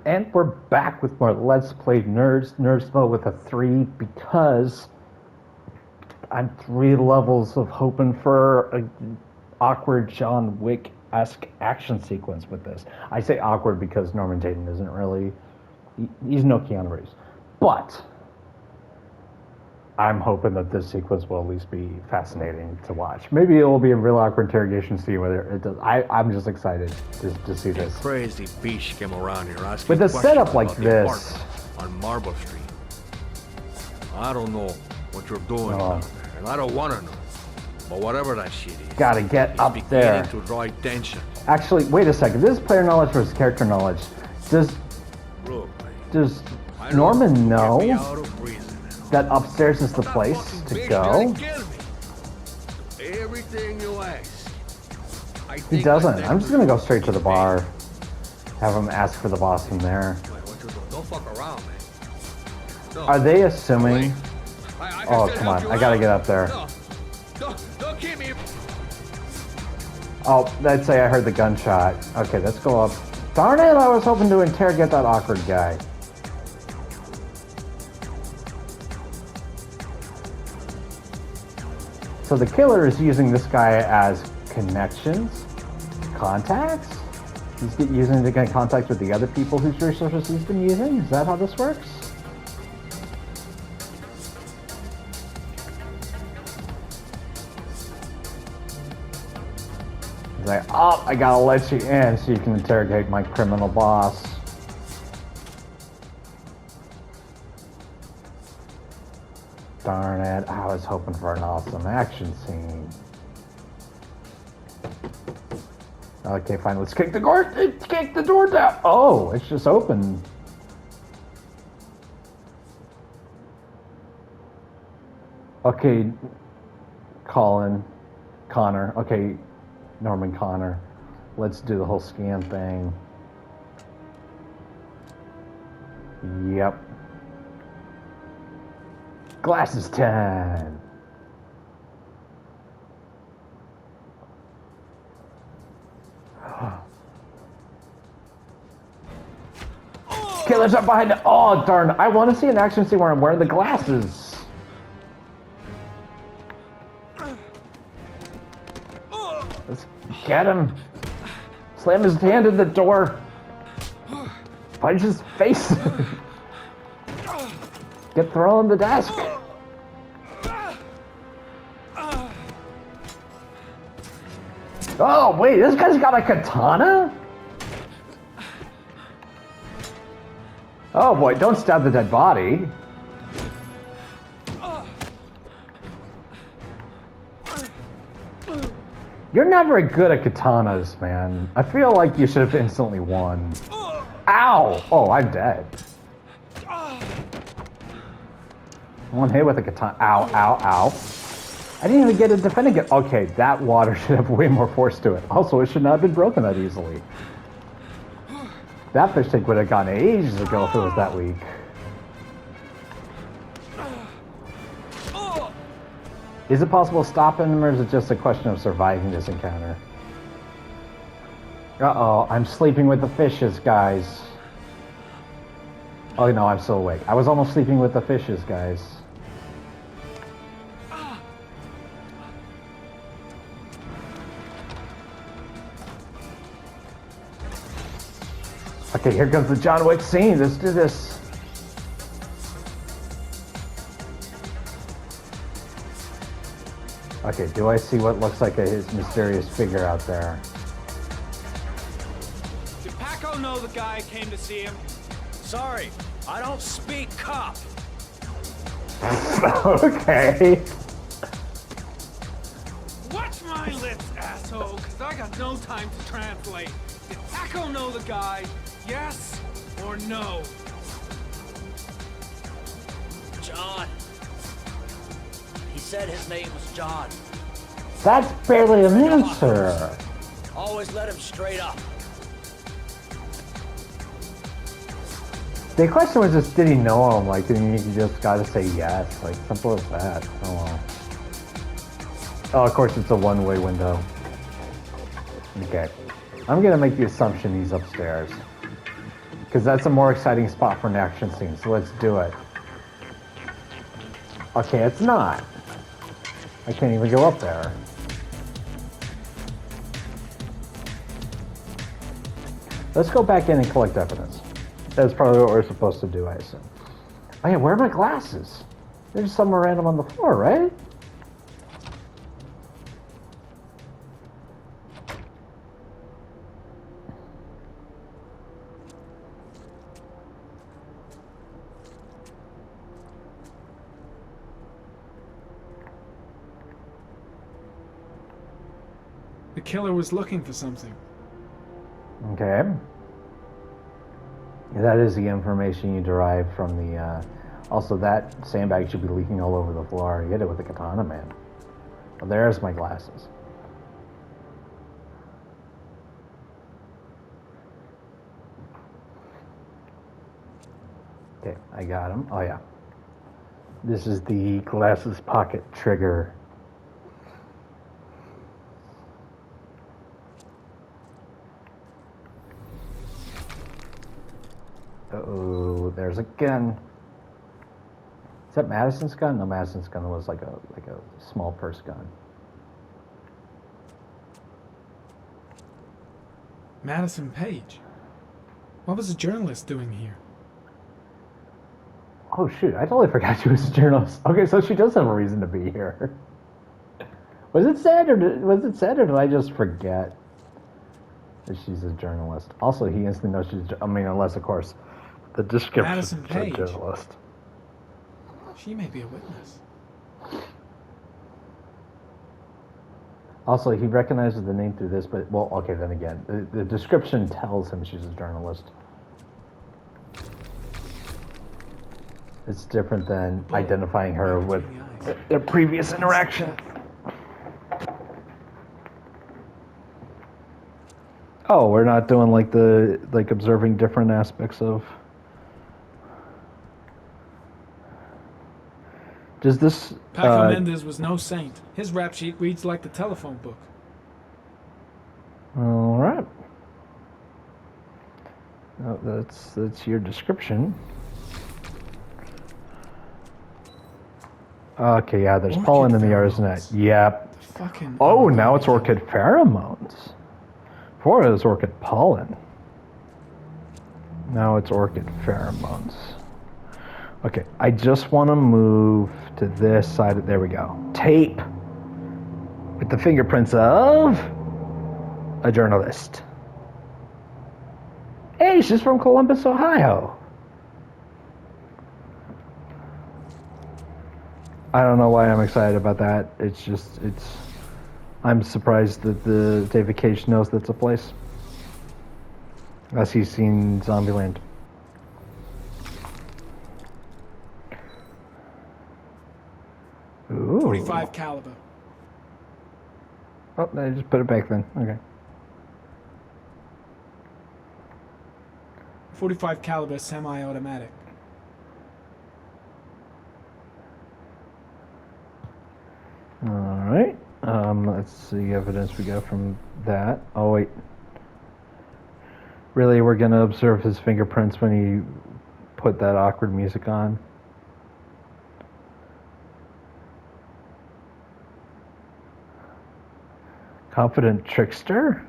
And we're back with more Let's Play Nerds with a 3 because I'm 3 levels of hoping for an awkward John Wick-esque action sequence with this. I say awkward because Norman Jayden isn't really... He's no Keanu Reeves. But I'm hoping that this sequence will at least be fascinating to watch. Maybe it will be a real awkward interrogation scene whether it does. I'm just excited to see this. Crazy bitch came around here asking with a setup like this on Marble Street. I don't know what you're doing down there, and I don't want to know. But whatever that shit is, gotta get up there to draw attention. Actually, wait a second. This is player knowledge versus character knowledge. Does Norman know that upstairs is the place to go? Everything you ask. He doesn't. I'm just gonna go straight to the bar. Have him ask for the boss from there. Don't fuck around, man. Are they assuming? Oh, come on. I gotta get up there. Don't keep me. Oh, let's say I heard the gunshot. Okay, let's go up. Darn it, I was hoping to interrogate that awkward guy. So the killer is using this guy as connections, contacts? He's using to get in contact with the other people whose resources he's been using? Is that how this works? He's like, oh, I gotta let you in so you can interrogate my criminal boss. Darn it, I was hoping for an awesome action scene. Okay, fine, let's kick the door down. Oh, it's just open. Okay, Connor. Okay, Norman Connor. Let's do the whole scan thing. Yep. Glasses 10. Killers are behind it. Oh, darn. I want to see an action scene where I'm wearing the glasses. Let's get him. Slam his hand in the door. Punch his face. Get thrown on the desk. Oh, wait, this guy's got a katana? Oh boy, don't stab the dead body. You're not very good at katanas, man. I feel like you should have instantly won. Ow! Oh, I'm dead. One hit with a katana. Ow, ow, ow. I didn't even get to defend again. Okay, that water should have way more force to it. Also, it should not have been broken that easily. That fish tank would have gone ages ago if it was that weak. Is it possible to stop him, or is it just a question of surviving this encounter? Uh-oh, I'm sleeping with the fishes, guys. Oh no, I'm still awake. I was almost sleeping with the fishes, guys. Okay, here comes the John Wick scene. Let's do this. Okay, do I see what looks like his mysterious figure out there? Did Paco know the guy came to see him? Sorry, I don't speak cop. Okay. Watch my lips, asshole, because I got no time to translate. Did Paco know the guy? Yes or no? John. He said his name was John. That's barely an answer. Always let him straight up. The question was just, did he know him? Like, you just gotta say yes. Like, simple as that. Oh well. Oh, of course, it's a one-way window. Okay. I'm gonna make the assumption he's upstairs. Because that's a more exciting spot for an action scene, so let's do it. Okay, it's not. I can't even go up there. Let's go back in and collect evidence. That's probably what we're supposed to do, I assume. Oh yeah, where are my glasses? They're just somewhere random on the floor, right? The killer was looking for something. Okay. That is the information you derive from the, also that sandbag should be leaking all over the floor. You hit it with a katana, man. Well, there's my glasses. Okay, I got them. Oh yeah. This is the glasses pocket trigger. Oh, there's a gun. Is that Madison's gun? No, Madison's gun was like a small purse gun. Madison Page. What was a journalist doing here? Oh shoot, I totally forgot she was a journalist. Okay, so she does have a reason to be here. Was it sad or did I just forget that she's a journalist? Also, he instantly knows she's, I mean, unless of course the description Madison is a Page. journalist. She may be a witness. Also, he recognizes the name through this, but, well, okay, then again, the description tells him she's a journalist. It's different than identifying her with their previous interaction. Oh, we're not doing like observing different aspects of. Does this? Paco Mendez was no saint. His rap sheet reads like the telephone book. All right. Oh, that's your description. Okay, yeah, there's Orchid pollen in the pheromones. arsenic. Yep. Fucking. Oh, now it's orchid pheromones. Before it was orchid pollen. Now it's orchid pheromones. Okay, I just want to move to this side. There we go. Tape with the fingerprints of a journalist. Hey, she's from Columbus, Ohio. I don't know why I'm excited about that. I'm surprised that the David Cage knows that's a place. As he's seen Zombieland. Ooh. 45 caliber. Oh, I just put it back then. Okay. 45 caliber semi-automatic. All right. Let's see evidence we got from that. Oh wait. Really, we're gonna observe his fingerprints when he put that awkward music on. Confident trickster?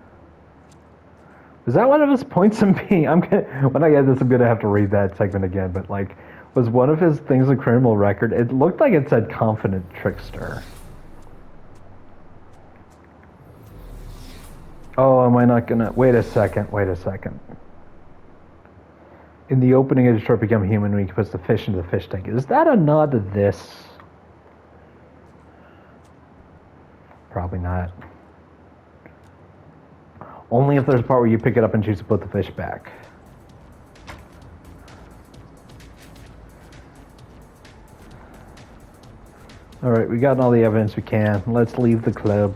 Was that one of his points in being? When I get this, I'm gonna have to read that segment again. But like, was one of his things a criminal record? It looked like it said confident trickster. Oh, am I not gonna? Wait a second. In the opening of Detroit Become Human, when he puts the fish into the fish tank, is that a nod to this? Probably not. Only if there's a part where you pick it up and choose to put the fish back. Alright, we got all the evidence we can. Let's leave the club.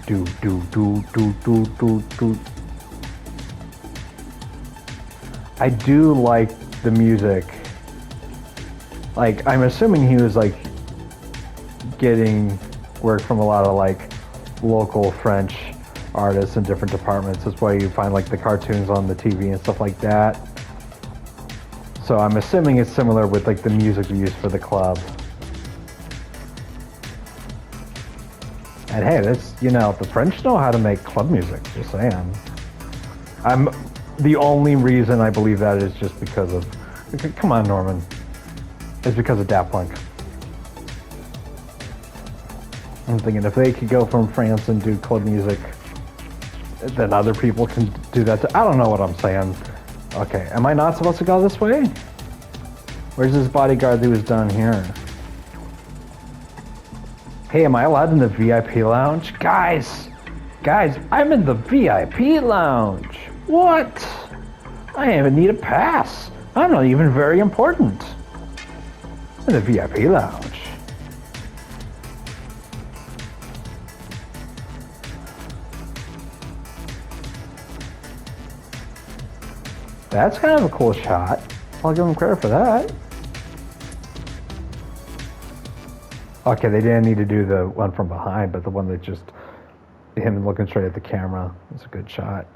Do. I do like the music. Like, I'm assuming he was like getting work from a lot of like local French artists in different departments. That's why you find like the cartoons on the TV and stuff like that. So I'm assuming it's similar with like the music we use for the club. And hey, that's, you know, the French know how to make club music, just saying. The only reason I believe that is just because of, come on, Norman. It's because of Daft Punk. I'm thinking if they could go from France and do club music, then other people can do that too. I don't know what I'm saying. Okay, am I not supposed to go this way? Where's this bodyguard who was down here? Hey, am I allowed in the VIP lounge? Guys, I'm in the VIP lounge. What? I even need a pass. I'm not even very important. In the VIP lounge. That's kind of a cool shot. I'll give him credit for that. Okay, they didn't need to do the one from behind, but the one that just him looking straight at the camera was a good shot.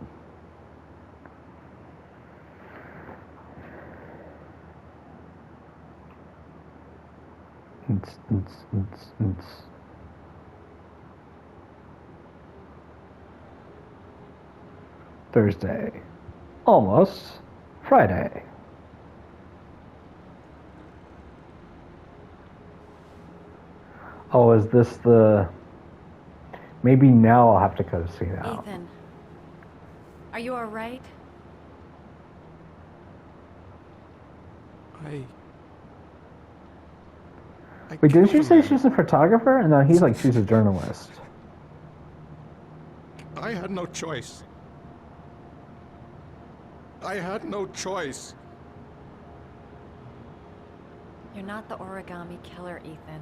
Thursday. Almost Friday. Oh, is this the... Maybe now I'll have to cut a scene out. Ethan, are you all right? Wait, didn't you say she's a photographer? And now he's like, she's a journalist. I had no choice. I had no choice. You're not the origami killer, Ethan.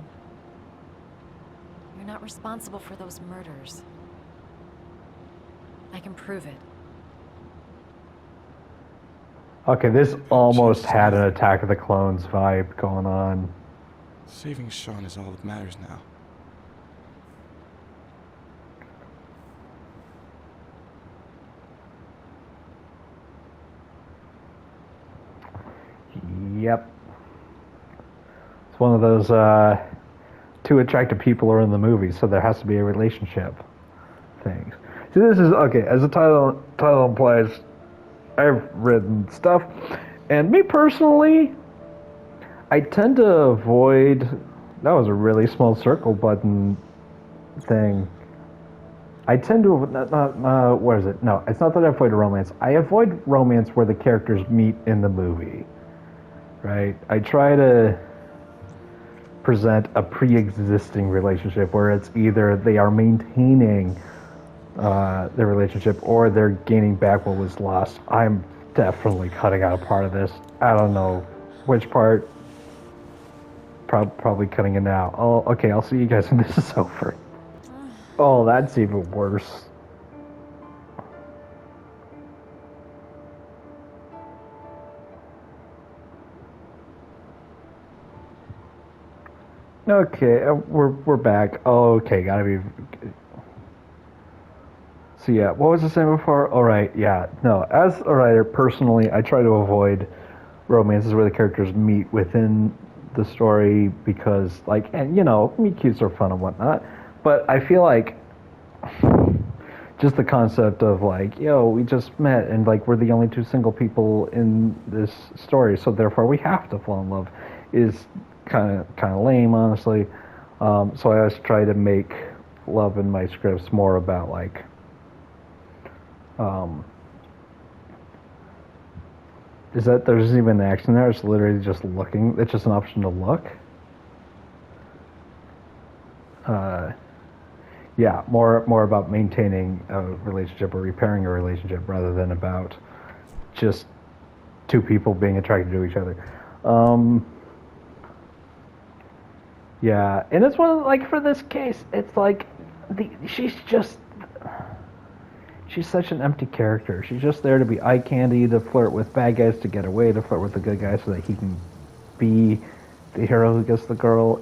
You're not responsible for those murders. I can prove it. Okay, this almost had an Attack of the Clones vibe going on. Saving Sean is all that matters now. Yep. It's one of those two attractive people are in the movie, so there has to be a relationship things. See, this is okay. As the title implies, I've written stuff, and me personally, I tend to avoid. That was a really small circle button thing. I tend to not what is it? No, it's not that I avoid romance. I avoid romance where the characters meet in the movie. Right? I try to present a pre-existing relationship where it's either they are maintaining their relationship or they're gaining back what was lost. I'm definitely cutting out a part of this. I don't know which part. Probably cutting it out. Oh, okay, I'll see you guys when this is over. Oh, that's even worse. Okay, we're back. Oh, okay, gotta be. So yeah, what was I saying before? All right, yeah, no. As a writer, personally, I try to avoid romances where the characters meet within the story because, like, and you know, meet cutes are fun and whatnot. But I feel like just the concept of like, yo, we just met and like we're the only two single people in this story, so therefore we have to fall in love, is kind of lame, honestly. So I always try to make love in my scripts more about like is that there's even action there? It's literally just looking. It's just an option to look. Yeah, more about maintaining a relationship or repairing a relationship rather than about just two people being attracted to each other. Yeah, and it's one of, like, for this case, it's like she's such an empty character. She's just there to be eye candy, to flirt with bad guys, to get away, to flirt with the good guys so that he can be the hero who gets the girl.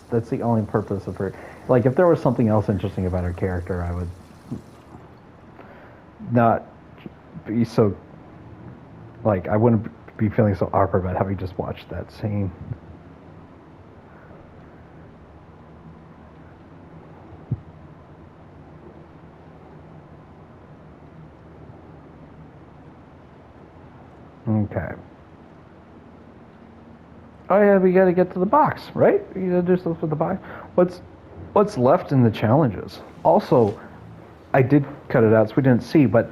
That's the only purpose of her. Like, if there was something else interesting about her character, I would not be so, like, I wouldn't be feeling so awkward about having just watched that scene. Okay. Oh yeah, we gotta get to the box, right? We gotta do stuff with the box. What's left in the challenges? Also, I did cut it out so we didn't see, but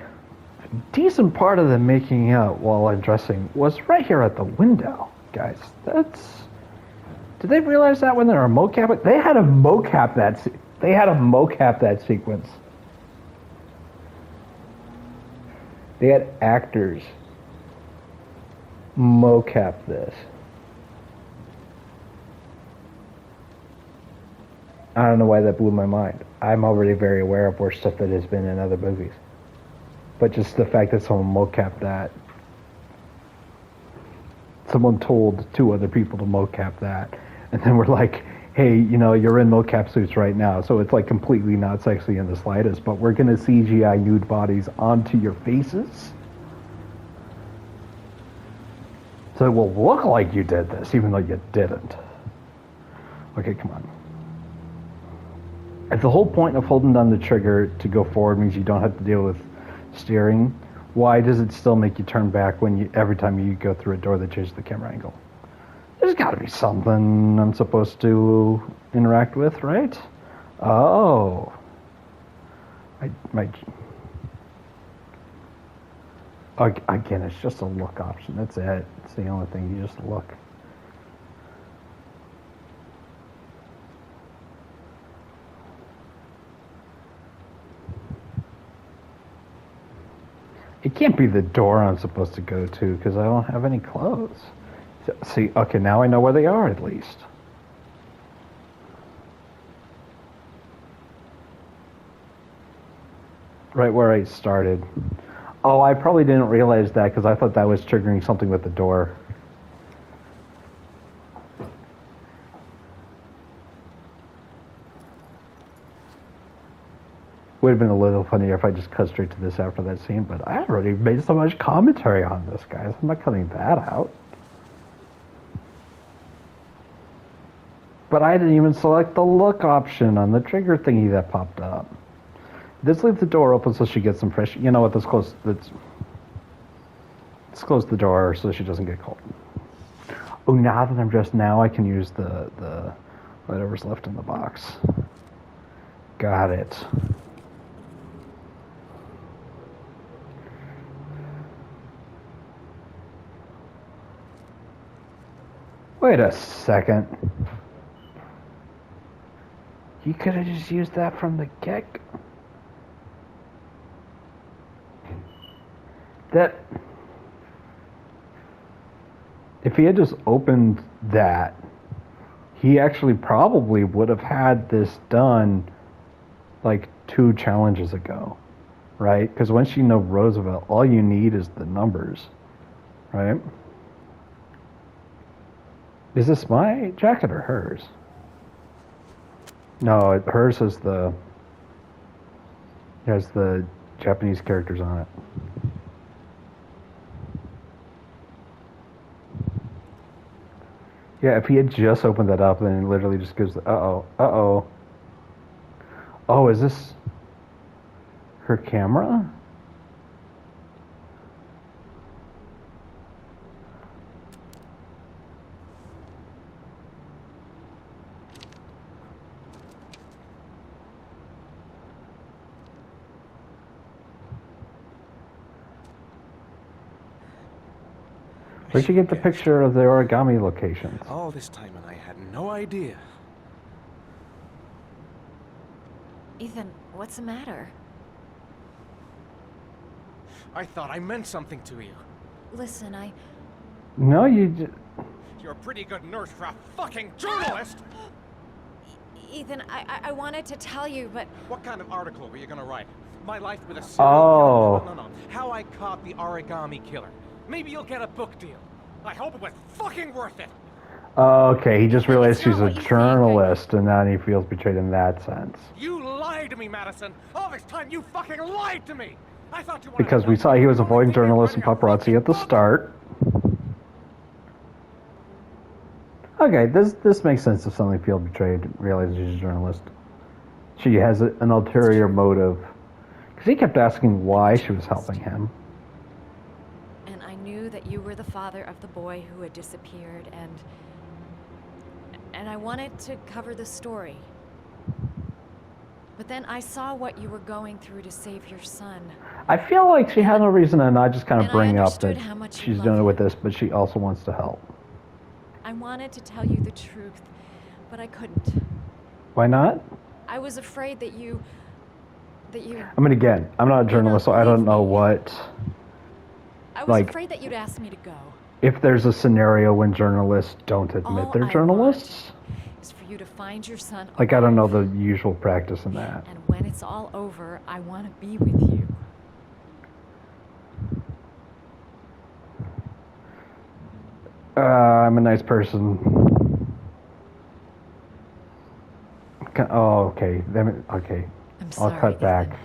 a decent part of the making out while undressing was right here at the window, guys. Did they realize that when they were mocap? They had a mocap that. They had a mocap that sequence. They had actors mocap this. I don't know why that blew my mind. I'm already very aware of where stuff that has been in other movies. But just the fact that someone mocap that. Someone told 2 other people to mocap that. And then we're like, hey, you know, you're in mocap suits right now. So it's like completely not sexy in the slightest. But we're going to CGI nude bodies onto your faces. So it will look like you did this, even though you didn't. Okay, come on. If the whole point of holding down the trigger to go forward means you don't have to deal with steering, why does it still make you turn back every time you go through a door that changes the camera angle? There's got to be something I'm supposed to interact with, right? Oh. Again, it's just a look option. That's it. It's the only thing. You just look. It can't be the door I'm supposed to go to because I don't have any clothes. See, okay, now I know where they are at least. Right where I started. Oh, I probably didn't realize that because I thought that was triggering something with the door. Would have been a little funnier if I just cut straight to this after that scene, but I already made so much commentary on this, guys. I'm not cutting that out. But I didn't even select the look option on the trigger thingy that popped up. Let's leave the door open so she gets some fresh. You know what? Let's close the door so she doesn't get cold. Oh, now that I'm dressed, now I can use the whatever's left in the box. Got it. Wait a second. You could have just used that from the get. That. If he had just opened that, he actually probably would have had this done like 2 challenges ago, right? Because once you know Roosevelt, all you need is the numbers, right? Is this my jacket or hers? No, hers has the Japanese characters on it. Yeah, if he had just opened that up, then it literally just goes, uh-oh. Oh, is this her camera? Where'd you get the picture of the origami locations? All this time and I had no idea. Ethan, what's the matter? I thought I meant something to you. Listen, No, you just... You're a pretty good nurse for a fucking journalist! Ethan, I wanted to tell you, but... What kind of article were you gonna write? My life with a Oh. serial killer? No. How I caught the origami killer. Maybe you'll get a book deal. I hope it was fucking worth it. Okay, he just realized It's not she's a what you think. journalist, and now he feels betrayed in that sense. You lied to me, Madison. All this time you fucking lied to me. I thought you wanted Because to we know saw he was the only avoiding thing I've journalists heard and in your paparazzi at the fucking book. start. Okay, this makes sense if suddenly feel betrayed, realizes she's a journalist. She has an ulterior motive. Because he kept asking why she was helping him. And I knew that you were the father of the boy who had disappeared, and I wanted to cover the story. But then I saw what you were going through to save your son. I feel like she had no reason to not just kind of And I bring up understood that how much you she's love doing it him. with this, but she also wants to help. I wanted to tell you the truth, but I couldn't. Why not? I was afraid that you... I mean, again, I'm not a journalist, so I don't know what... I was like, afraid that you'd ask me to go. if there's a scenario when journalists don't admit they're journalists. Is for you to find your son. Like, I don't know alive. the usual practice in that. And when it's all over, I want to be with you. I'm a nice person. Oh, okay. Okay. I'm I'll sorry, cut back Ethan.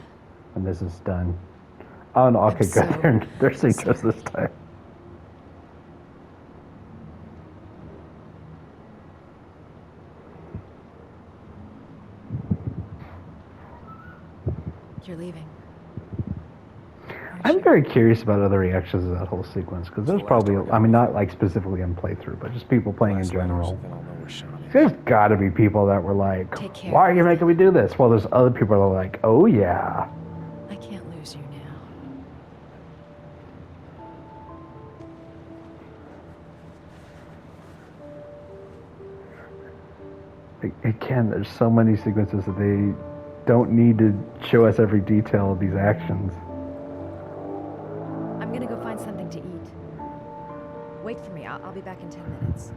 when this is done. Oh, no, okay, good. so They're seeing us this time. You're leaving. Aren't I'm you? very curious about other reactions to that whole sequence, because there's probably, I mean, not like specifically in playthrough, but just people playing in general. There's got to be people that were like, Take care. why are you making me do this? Well, there's other people that are like, oh yeah. I can't lose you now. Again, there's so many sequences that they don't need to show us every detail of these actions. I'm gonna go find something to eat. Wait for me. I'll be back in 10 minutes.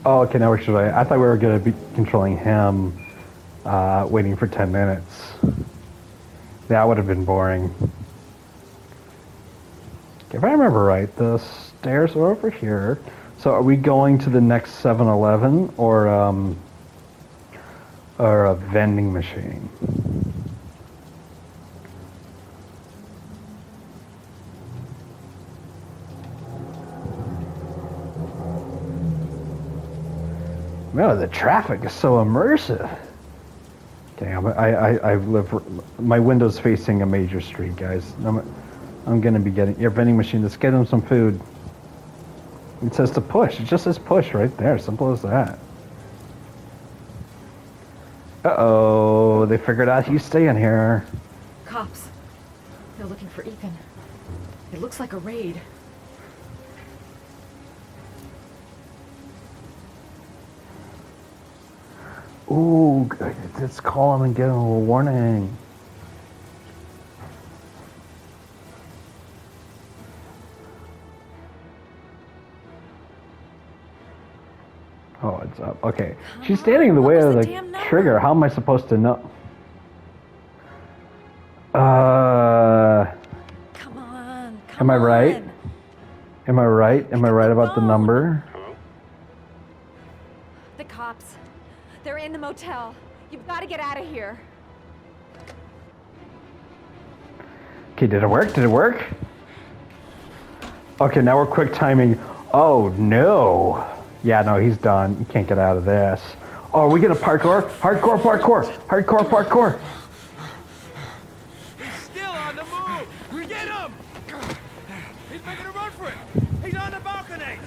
Oh, okay, now we're actually, I thought we were going to be controlling him, waiting for 10 minutes. That would have been boring. If I remember right, the stairs are over here. So are we going to the next 7-Eleven or a vending machine? Man, the traffic is so immersive. Damn, I live, my window's facing a major street, guys. I'm gonna be getting your vending machine. Let's get him some food. It says to push. It just says push right there. Simple as that. Uh-oh, they figured out he's staying here. Cops. They're looking for Ethan. It looks like a raid. Ooh, let's call him and give him a warning. Oh, it's up. Okay. She's standing in the way of the damn number? trigger. How am I supposed to know? Come on. Am I right? on. Am I right? Am I right about the phone. number? The cops. They're in the motel. You've got to get out of here. Okay, did it work? Did it work? Okay, now we're quick timing. Oh, no. Yeah, no, he's done. You can't get out of this. Oh, are we gonna parkour? Hardcore parkour! Hardcore parkour! He's still on the move! Get him! He's making a run for it! He's on the balcony!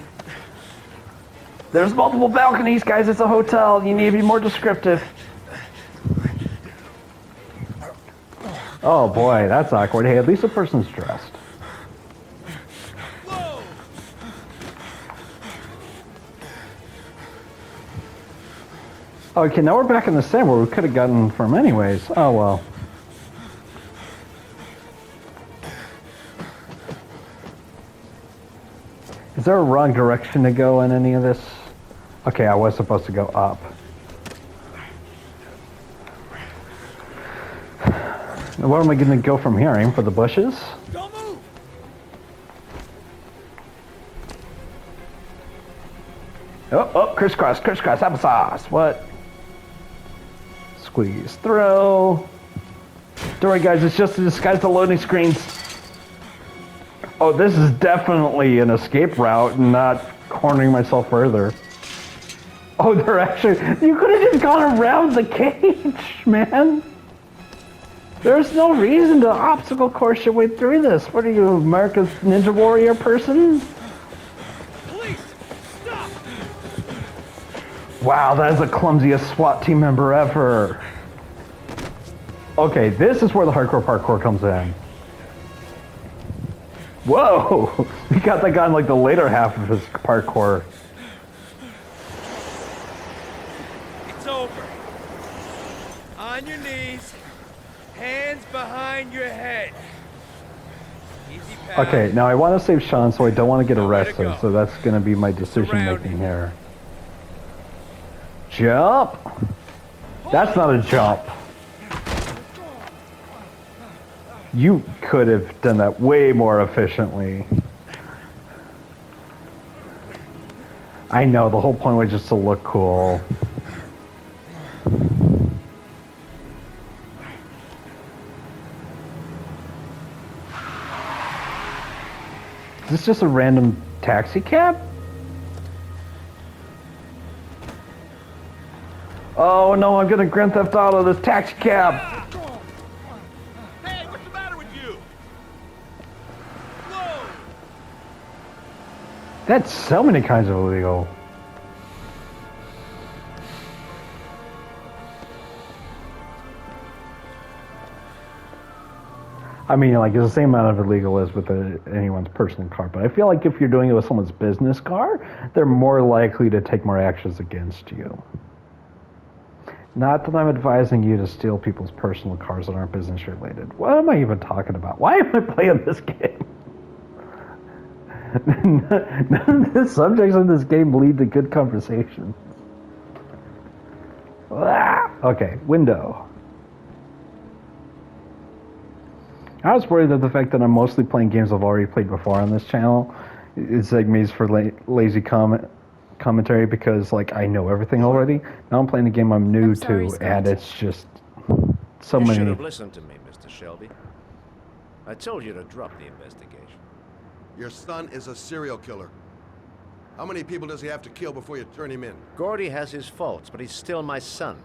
There's multiple balconies, guys. It's a hotel. You need to be more descriptive. Oh boy, that's awkward. Hey, at least the person's dressed. Whoa! Okay, now we're back in the same where we could have gotten from anyways. Oh well. Is there a wrong direction to go in any of this? Okay, I was supposed to go up. Now where am I going to go from here? Aim for the bushes? Don't move! Oh, crisscross, applesauce. What? Squeeze through. Don't worry, guys, it's just to disguise the loading screens. Oh, this is definitely an escape route, not cornering myself further. Oh, they're actually... You could have just gone around the cage, man. There's no reason to obstacle course your way through this. What are you, America's Ninja Warrior person? Police, stop! Wow, that is the clumsiest SWAT team member ever. Okay, this is where the hardcore parkour comes in. Whoa! We got that guy in like the later half of his parkour. It's over. On your knees, hands behind your head. Easy pass. Okay, now I want to save Sean, so I don't want to get Nowhere to arrested, go. so that's going to be my decision making here. Jump! That's not a jump. You could have done that way more efficiently. I know, the whole point was just to look cool. Is this just a random taxi cab? Oh no, I'm gonna Grand Theft Auto this taxi cab! Hey, what's the matter with you? Whoa! That's so many kinds of illegal. I mean, like, it's the same amount of illegal as with anyone's personal car, but I feel like if you're doing it with someone's business car, they're more likely to take more actions against you. Not that I'm advising you to steal people's personal cars that aren't business related. What am I even talking about? Why am I playing this game? None of the subjects in this game lead to good conversations. Ah! Okay, window. I was worried that the fact that I'm mostly playing games I've already played before on this channel is like me for lazy commentary because like I know everything already. Now I'm playing a game I'm new sorry, to, Scott. and it's just so You should many. have listened to me, Mr. Shelby. I told you to drop the investigation. Your son is a serial killer. How many people does he have to kill before you turn him in? Gordy has his faults, but he's still my son.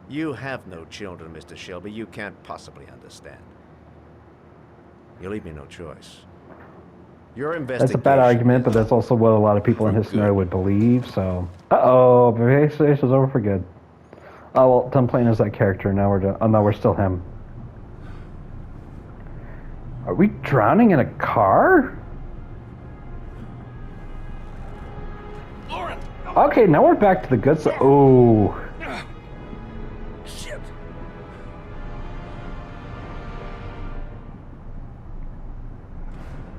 You have no children, Mr. Shelby. You can't possibly understand. You leave me no choice. Your investigation... That's a bad argument, but that's also what a lot of people in his scenario would believe, so... Uh-oh, the investigation is over for good. Oh, well, done playing as that character, now we're done. Oh, no, we're still him. Are we drowning in a car? Lauren! Okay, now we're back to the good side. Oh. Shit!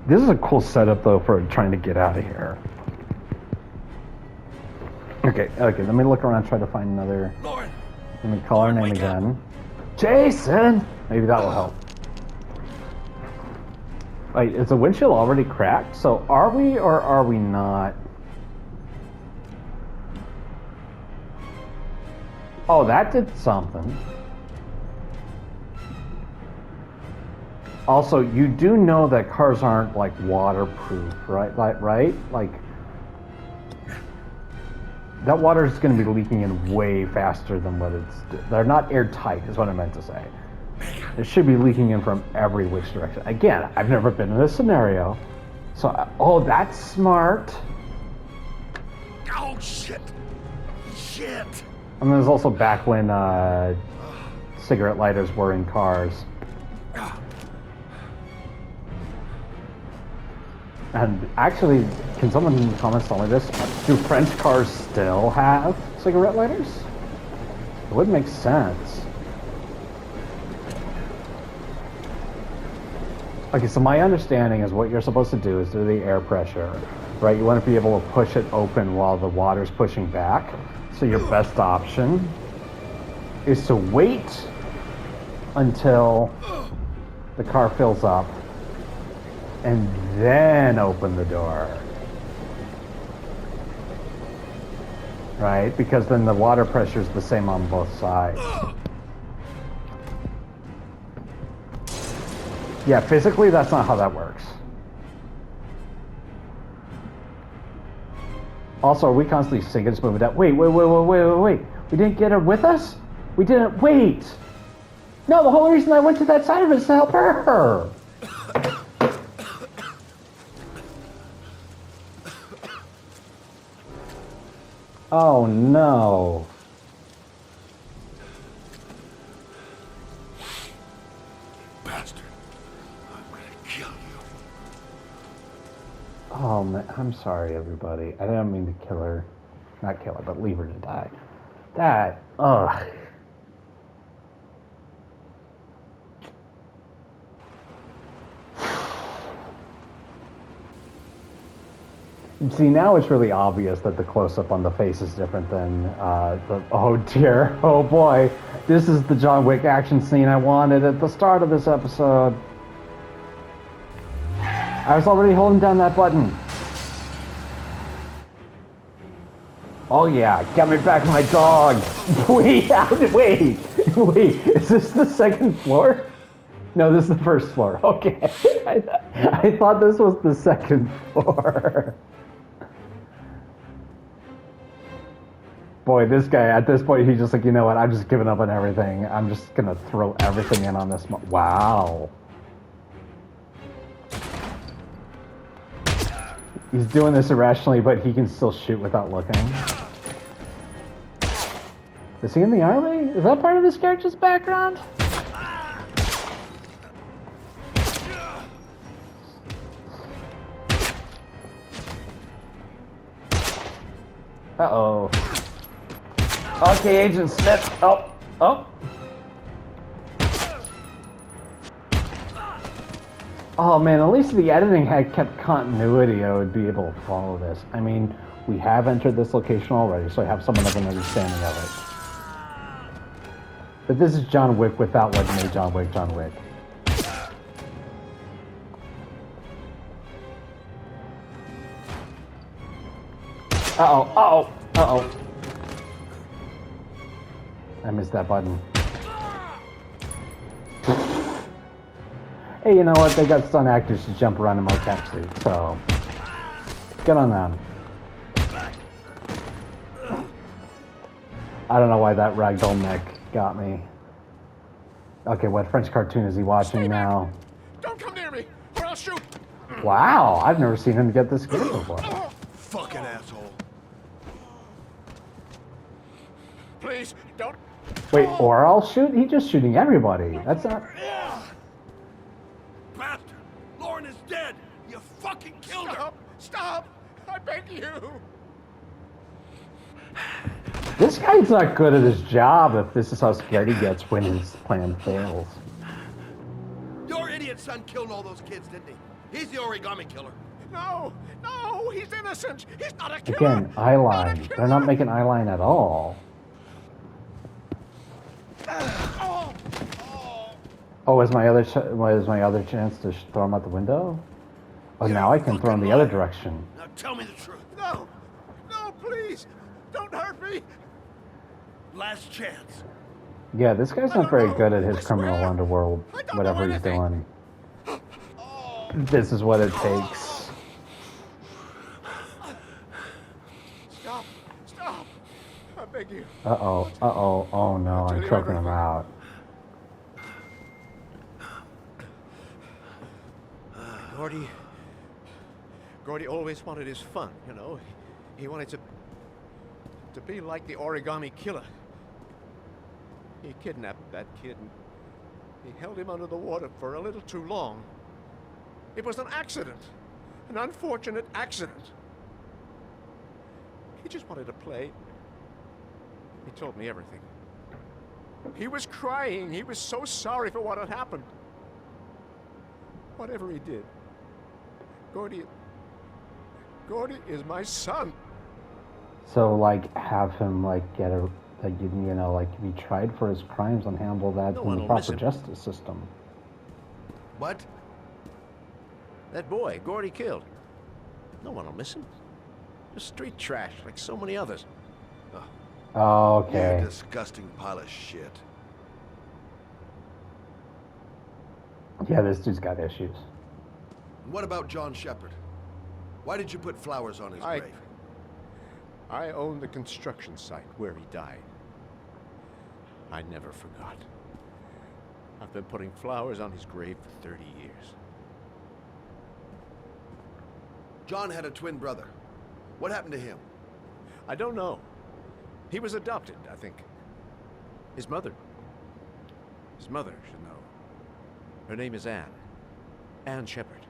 This is a cool setup, though, for trying to get out of here. Okay, let me look around and try to find another... Lauren! Let me call her name Wake up. again. Jason! Maybe that will help. Wait, is the windshield already cracked? So are we or are we not? Oh, that did something. Also, you do know that cars aren't like waterproof, right? Like that water is going to be leaking in way faster than what it's... They're not airtight, is what I meant to say. It should be leaking in from every which direction. Again, I've never been in this scenario. So, oh, that's smart. Oh, shit! Shit! And there's also back when cigarette lighters were in cars. And actually, can someone in the comments tell me this? Do French cars still have cigarette lighters? It would make sense. Okay, so my understanding is what you're supposed to do is do the air pressure, right? You want to be able to push it open while the water's pushing back. So your best option is to wait until the car fills up and then open the door. right? Because then the water pressure is the same on both sides. Yeah, physically, that's not how that works. Also, are we constantly sinking, just moving down? Wait. We didn't get her with us? We didn't, wait. No, the whole reason I went to that side of it is to help her. Oh, no. Bastard. I'm gonna kill you. Oh, man, I'm sorry, everybody. I didn't mean to kill her. Not kill her, but leave her to die. That, ugh. See, now it's really obvious that the close-up on the face is different than oh dear, oh boy. This is the John Wick action scene I wanted at the start of this episode. I was already holding down that button. Oh yeah, get me back my dog. Wait, is this the second floor? No, this is the first floor. Okay, I thought this was the second floor. Boy, this guy, at this point, he's just like, you know what, I'm just giving up on everything. I'm just gonna throw everything in on this. Wow. He's doing this irrationally, but he can still shoot without looking. Is he in the army? Is that part of his character's background? Uh-oh. Okay, Agent Smith. Oh. Oh man, at least if the editing had kept continuity, I would be able to follow this. I mean, we have entered this location already, so I have somewhat of an understanding of it. But this is John Wick without what made John Wick John Wick. Uh-oh. I missed that button. Hey, you know what? They got stunt actors to jump around in mocap suits, so good on them. I don't know why that ragdoll neck got me. Okay, what French cartoon is he watching now? Don't come near me, or I'll shoot. Wow, I've never seen him get this scared before. Fucking asshole. Please, don't. Wait, or I'll shoot? He's just shooting everybody. That's not... Bastard! Lauren is dead! You fucking killed her! Stop! I beg you. This guy's not good at his job if this is how scared he gets when his plan fails. Your idiot son killed all those kids, didn't he? He's the origami killer. No, he's innocent. He's not a killer. Again, eyeline. They're not making eyeline at all. Oh, is my other chance to throw him out the window? Oh, You're now a I can throw him fucking the other liar. direction. Now tell me the truth. No, please, don't hurt me. Last chance. Yeah, this guy's not very good at his criminal underworld, whatever he's doing. This is what it takes. Stop. I beg you. Uh-oh. Oh no, I'm choking him out. Gordy always wanted his fun, you know. He wanted to be like the origami killer. He kidnapped that kid and he held him under the water for a little too long. It was an accident, an unfortunate accident. He just wanted to play. He told me everything. He was crying. He was so sorry for what had happened. Whatever he did, Gordy is my son. So, like, have him, like, get a, like, you know, like, be tried for his crimes and handle that in the proper justice system. What? That boy, Gordy killed. No one will miss him. Just street trash, like so many others. Oh, You okay. disgusting pile of shit. Yeah, this dude's got issues. And what about John Shepard? Why did you put flowers on his grave? I own the construction site where he died. I never forgot. I've been putting flowers on his grave for 30 years. John had a twin brother. What happened to him? I don't know. He was adopted, I think. His mother should know. Her name is Anne. Anne Shepard.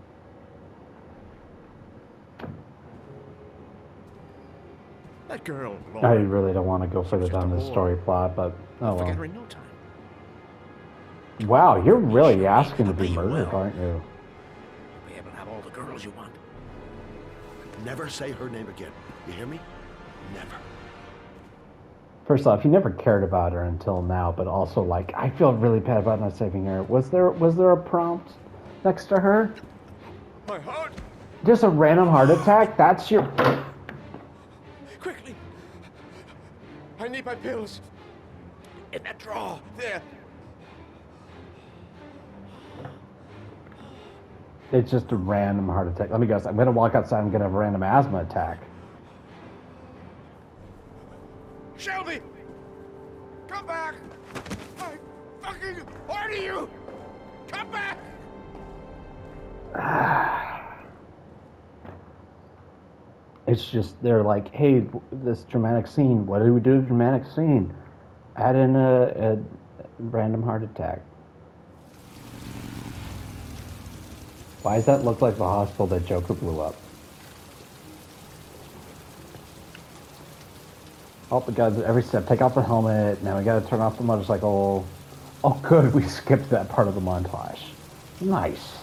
That girl, Laura. I really don't want to go further down this story plot, but I'll oh forget well. her in no time. Wow, you're really asking to be murdered, aren't you? You'll be able to have all the girls you want. Never say her name again. You hear me? Never. First off, you never cared about her until now, but also, like, I feel really bad about not saving her. Was there a prompt next to her? My heart! Just a random heart attack? That's your... Quickly! I need my pills. In that drawer, there. It's just a random heart attack. Let me guess, I'm gonna walk outside and I'm gonna have a random asthma attack. Shelby! Come back! I fucking order you! Come back! It's just, they're like, hey, this dramatic scene, what do we do with dramatic scene? Add in a random heart attack. Why does that look like the hospital that Joker blew up? Oh, the guys, every step, take off the helmet, now we gotta turn off the motorcycle. Oh good, we skipped that part of the montage. Nice.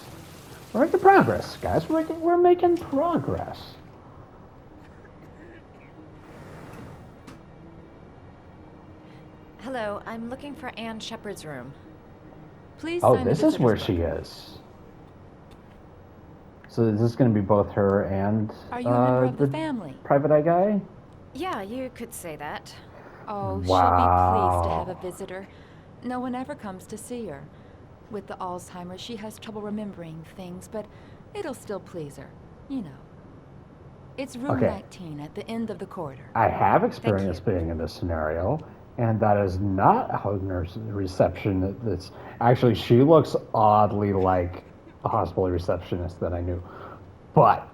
We're making progress, guys, we're making progress. Hello, I'm looking for Anne Shepard's room. Please Oh, sign the this is visitor's where book. she is. So is this going to be both her and Are you a member of the family? private eye guy? Yeah, you could say that. Oh, she'll Wow. be pleased to have a visitor. No one ever comes to see her. With the Alzheimer's, she has trouble remembering things, but it'll still please her. You know. It's room Okay. 19 at the end of the corridor. I have experience being in this scenario, and that is not how nurse reception. That's actually, she looks oddly like a hospital receptionist that I knew, but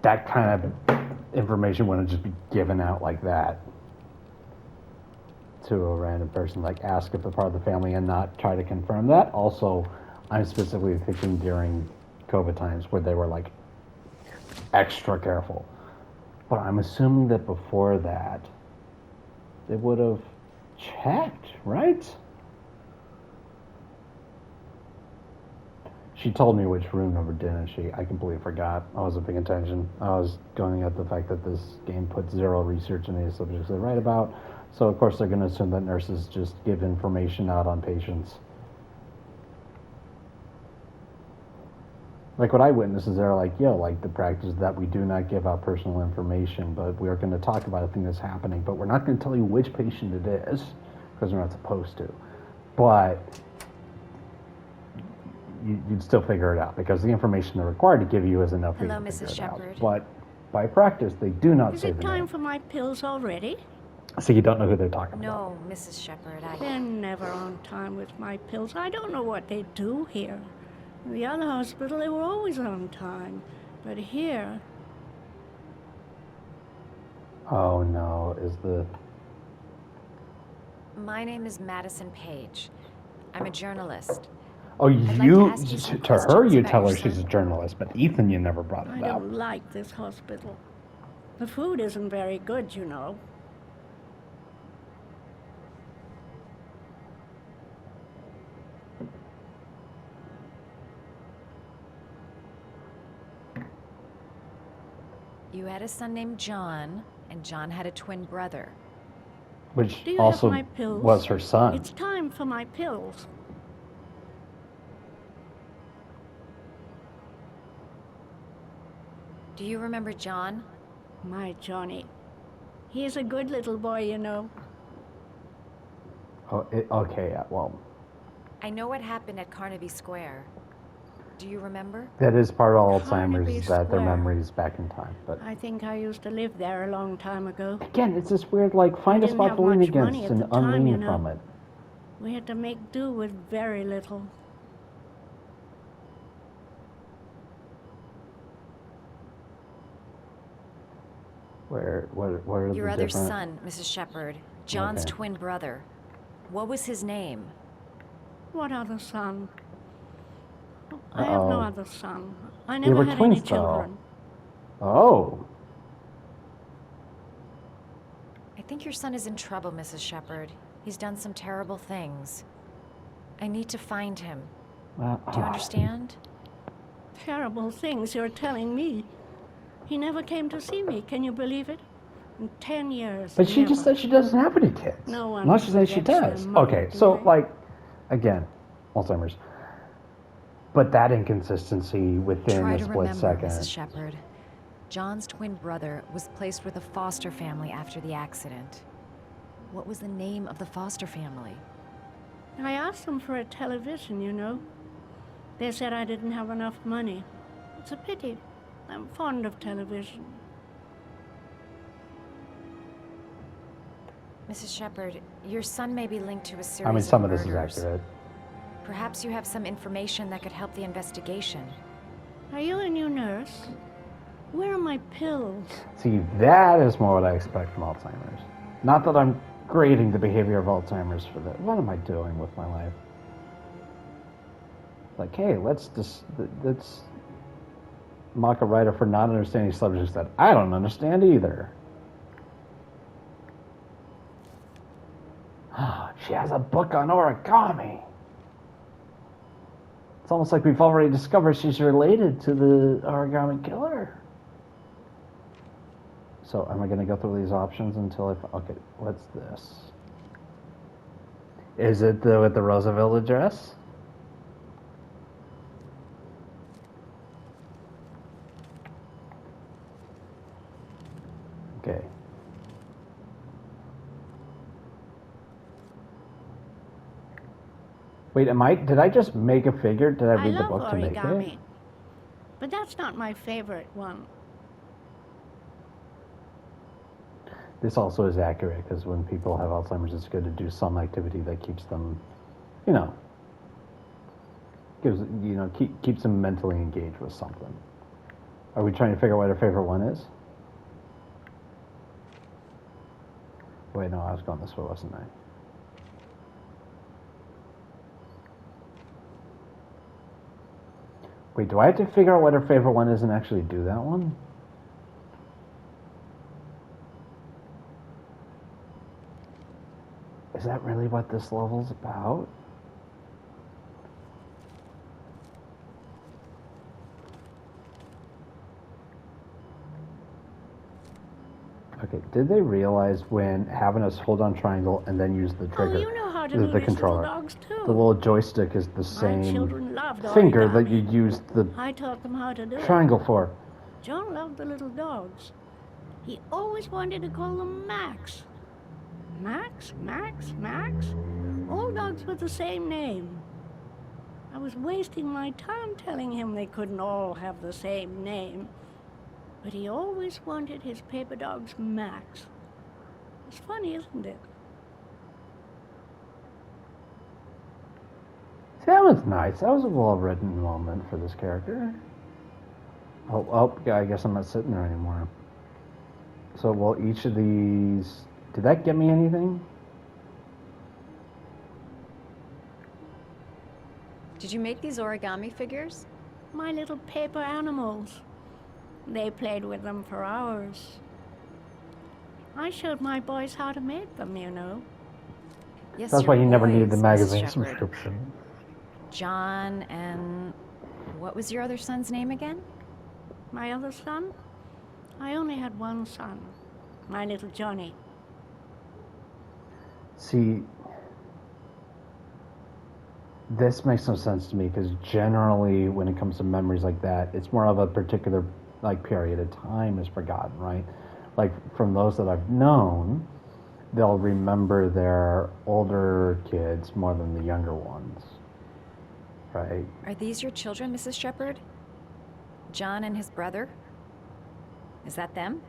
that kind of information wouldn't just be given out like that to a random person. Like, ask if they're part of the family and not try to confirm that. Also, I'm specifically thinking during COVID times where they were like extra careful, but I'm assuming that before that they would have checked, right? She told me which room number, didn't she? I completely forgot. I wasn't paying attention. I was going at the fact that this game puts zero research in the subjects they write about. So of course they're going to assume that nurses just give information out on patients. Like what eyewitnesses are like, yo, like the practice is that we do not give out personal information, but we are going to talk about a thing that's happening, but we're not going to tell you which patient it is because we're not supposed to. But you'd still figure it out because the information they're required to give you is enough for you Hello, to figure Mrs. it Shepard. out. But by practice, they do not Is say it the time name. for my pills already? So you don't know who they're talking about. No, Mrs. Shepard, They're never on time with my pills. I don't know what they do here. In the other hospital, they were always on time. But here, Oh no, is the... My name is Madison Page. I'm a journalist. Oh, like to you, ask you some to her questions you about tell her your she's a son. journalist, but Ethan you never brought I it up. don't like this hospital. The food isn't very good, you know. You had a son named John, and John had a twin brother. Which Do you also have my pills? was her son. It's time for my pills. Do you remember John? My Johnny. He is a good little boy, you know. Oh, okay, yeah, well, I know what happened at Carnaby Square. Do you remember? that is part of Carnaby Alzheimer's, that their Square. memories back in time. But I think I used to live there a long time ago. again, it's this weird, like, find a didn't spot have to lean much against money at and the time, unlean you know. from it. We had to make do with very little. What are Your the other different... son, Mrs. Shepard, John's Okay. twin brother. What was his name? What other son? I have no Uh-oh. other son. I They never were had twins, any though. children. Oh. I think your son is in trouble, Mrs. Shepard. He's done some terrible things. I need to find him. Do you understand? Terrible things you're telling me. He never came to see me. Can you believe it? In 10 years. But she just never. said she doesn't have any kids. No one Not she said she forgets their does. mother, Okay, do so, they? like, again, Alzheimer's. But that inconsistency within Try a to split remember, second. Mrs. Shepard. John's twin brother was placed with a foster family after the accident. What was the name of the foster family? I asked them for a television, you know. They said I didn't have enough money. It's a pity. I'm fond of television. Mrs. Shepard, your son may be linked to a series I mean, some of of this is murders. accurate. Perhaps you have some information that could help the investigation. Are you a new nurse? Where are my pills? See, that is more what I expect from Alzheimer's. Not that I'm grading the behavior of Alzheimer's for that. What am I doing with my life? Like, hey, let's mock a writer for not understanding subjects that I don't understand either. She has a book on origami. It's almost like we've already discovered she's related to the origami killer. So am I going to go through these options until I... Okay, what's this? Is it with the Roosevelt address? Okay. Wait, did I just make a figure? Did I read the love book to make origami, it? but that's not my favorite one. This also is accurate because when people have Alzheimer's, it's good to do some activity that keeps them, keeps them mentally engaged with something. Are we trying to figure out what our favorite one is? Wait, no, I was going this way, wasn't I? Wait, do I have to figure out what her favorite one is and actually do that one? Is that really what this level's about? Okay, did they realize when having us hold on triangle and then use the trigger, Oh, you know how to do the these controller, little dogs too. the little joystick is the My same children loved finger origami. that you use the I taught them how to do it. triangle for? John loved the little dogs. He always wanted to call them Max. Max, Max, Max? All dogs with the same name. I was wasting my time telling him they couldn't all have the same name. But he always wanted his paper dogs Max. It's funny, isn't it? See, that was nice. That was a well-written moment for this character. Oh, yeah, I guess I'm not sitting there anymore. So, well, each of these... Did that get me anything? Did you make these origami figures? My little paper animals. They played with them for hours. I showed my boys how to make them, you know. Yes, That's your why you never needed the boys, Mrs. magazine Shepard. subscription. John and... What was your other son's name again? My other son? I only had one son. My little Johnny. See, this makes no sense to me because generally when it comes to memories like that, it's more of a particular period of time is forgotten, right? like from those that I've known, they'll remember their older kids more than the younger ones. Right? Are these your children, Mrs. Shepherd? John and his brother? Is that them?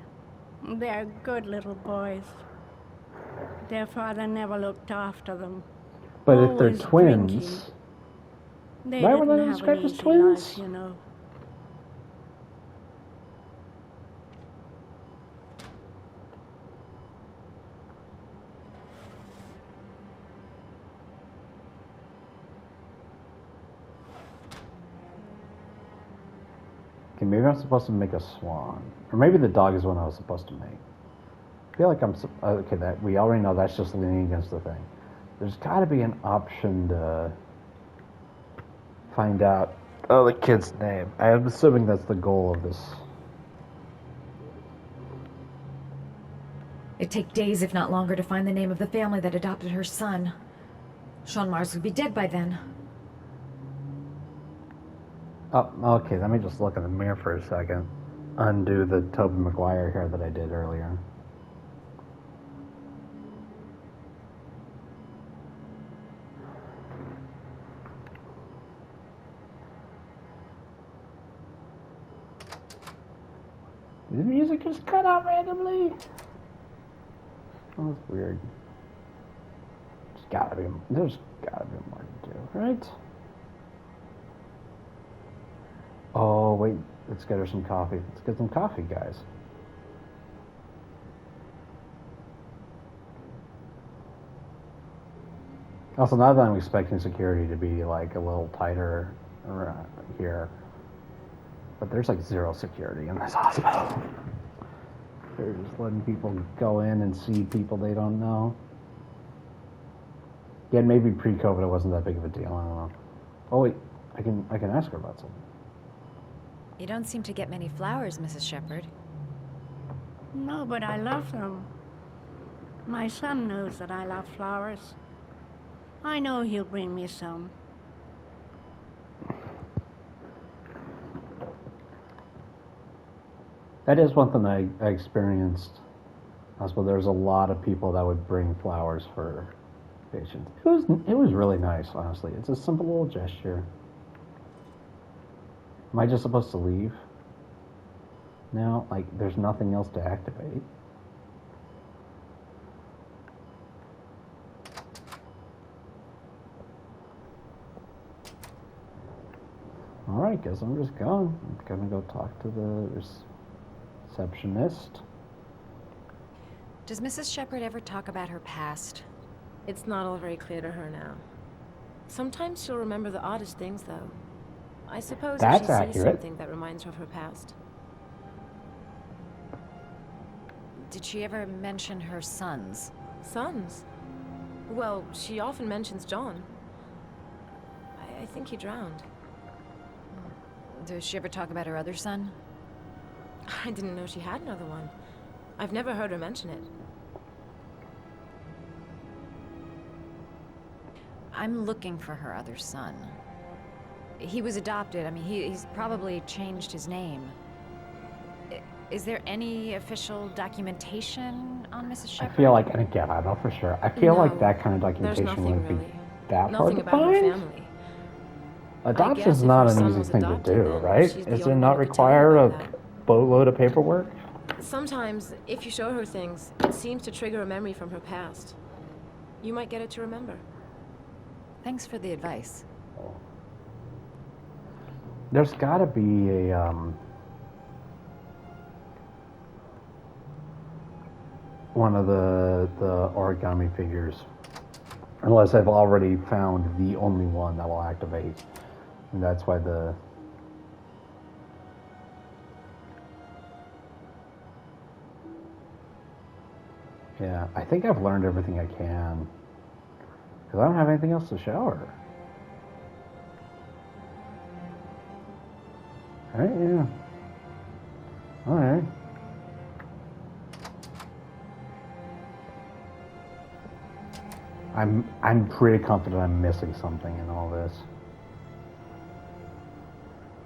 They're good little boys. Their father never looked after them. But if they're Always twins, drinking. They why were didn't they have described an as easy twins? life, you know. Okay, maybe I'm supposed to make a swan, or maybe the dog is what I was supposed to make. I feel like I'm okay. That we already know that's just leaning against the thing. There's got to be an option to find out the kid's name. I'm assuming that's the goal of this. It'd take days, if not longer, to find the name of the family that adopted her son. Sean Mars would be dead by then. Oh, okay. Let me just look in the mirror for a second. Undo the Tobey Maguire hair that I did earlier. Did the music just cut out randomly? Oh, that's weird. There's gotta be more to do, right? Oh, wait. Let's get her some coffee. Let's get some coffee, guys. Also, now that I'm expecting security to be like a little tighter around here, but there's like zero security in this hospital. They're just letting people go in and see people they don't know. Yeah, maybe pre-COVID it wasn't that big of a deal. I don't know. Oh wait, I can ask her about something. You don't seem to get many flowers, Mrs. Shepherd. No, but I love them. My son knows that I love flowers. I know he'll bring me some. That is one thing I experienced. Well, there's a lot of people that would bring flowers for patients. It was really nice, honestly. It's a simple little gesture. Am I just supposed to leave now? Like, there's nothing else to activate. Alright, guess I'm just going. I'm gonna go talk to the receptionist. Does Mrs. Shepherd ever talk about her past? It's not all very clear to her now. Sometimes she'll remember the oddest things, though. I suppose if she sees something that reminds her of her past. Did she ever mention her sons? Sons? Well, she often mentions John. I think he drowned. Does she ever talk about her other son? I didn't know she had another one. I've never heard her mention it. I'm looking for her other son. He was adopted. I mean, he's probably changed his name. Is there any official documentation on Mrs. Shepherd? I feel like, and again, I don't know for sure. I feel like that kind of documentation wouldn't be that hard to find. Adoption is not an easy thing to do, right? Is it not require a boatload of paperwork? Sometimes, if you show her things, it seems to trigger a memory from her past. You might get it to remember. Thanks for the advice. There's got to be a one of the origami figures, unless I've already found the only one that will activate, and that's why the yeah, I think I've learned everything I can because I don't have anything else to show her. Right, yeah. All right. I'm pretty confident I'm missing something in all this.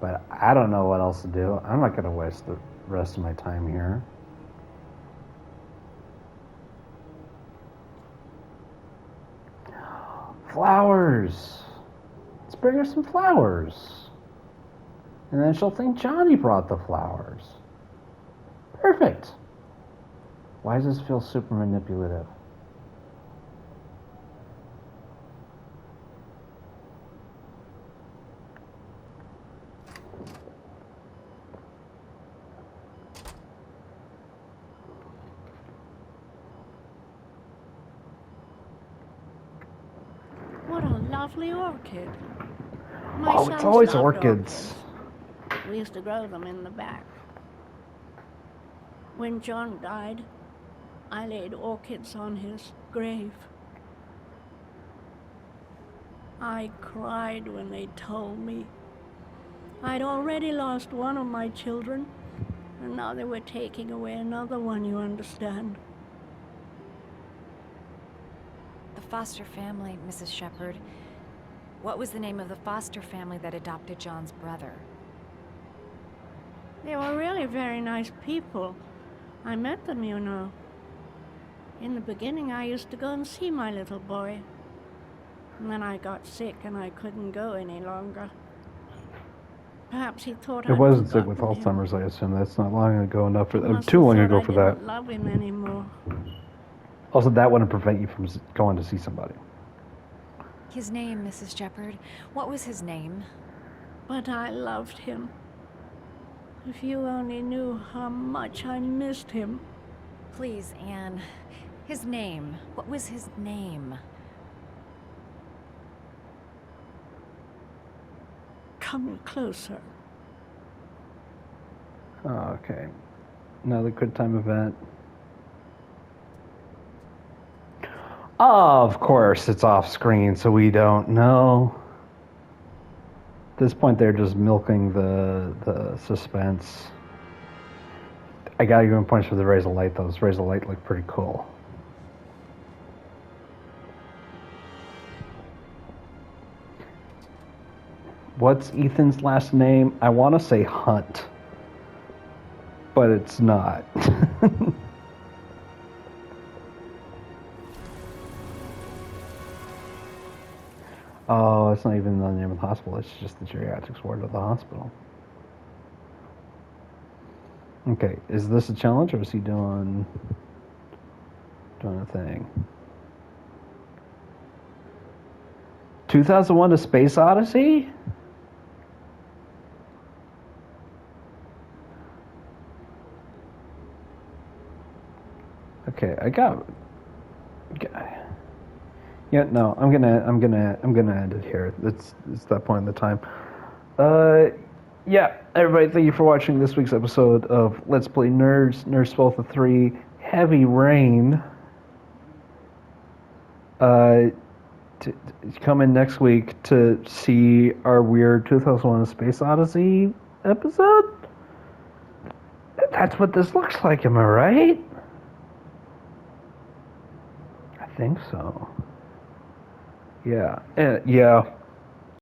But I don't know what else to do. I'm not going to waste the rest of my time here. Flowers. Let's bring her some flowers. And then she'll think Johnny brought the flowers. Perfect. Why does this feel super manipulative? What a lovely orchid. Oh, it's always orchids. We used to grow them in the back. When John died, I laid orchids on his grave. I cried when they told me I'd already lost one of my children, and now they were taking away another one, you understand. The foster family, Mrs. Shepherd. What was the name of the foster family that adopted John's brother? They were really very nice people. I met them, you know. In the beginning, I used to go and see my little boy. And then I got sick and I couldn't go any longer. Perhaps he thought It wasn't sick with Alzheimer's, I assume. That's not long ago enough for that. Too long ago for that. I didn't love him anymore. Also, that wouldn't prevent you from going to see somebody. His name, Mrs. Shepherd. What was his name? But I loved him. If you only knew how much I missed him. Please, Anne. His name. What was his name? Come closer. Oh, okay. Another good time event. Of course, it's off screen, so we don't know. At this point, they're just milking the suspense. I gotta give him points for the rays of light, though. Those rays of light look pretty cool. What's Ethan's last name? I want to say Hunt, but it's not. Oh, it's not even the name of the hospital. It's just the geriatrics ward of the hospital. Okay, is this a challenge or is he doing a thing? 2001: A Space Odyssey? Okay, I got. Yeah, no, I'm gonna end it here. It's that point in the time. Yeah, everybody, thank you for watching this week's episode of Let's Play Nerds. Nerds 12 to 3. Heavy Rain. Come in next week to see our weird 2001: A Space Odyssey episode. That's what this looks like, am I right? I think so. Yeah. Yeah.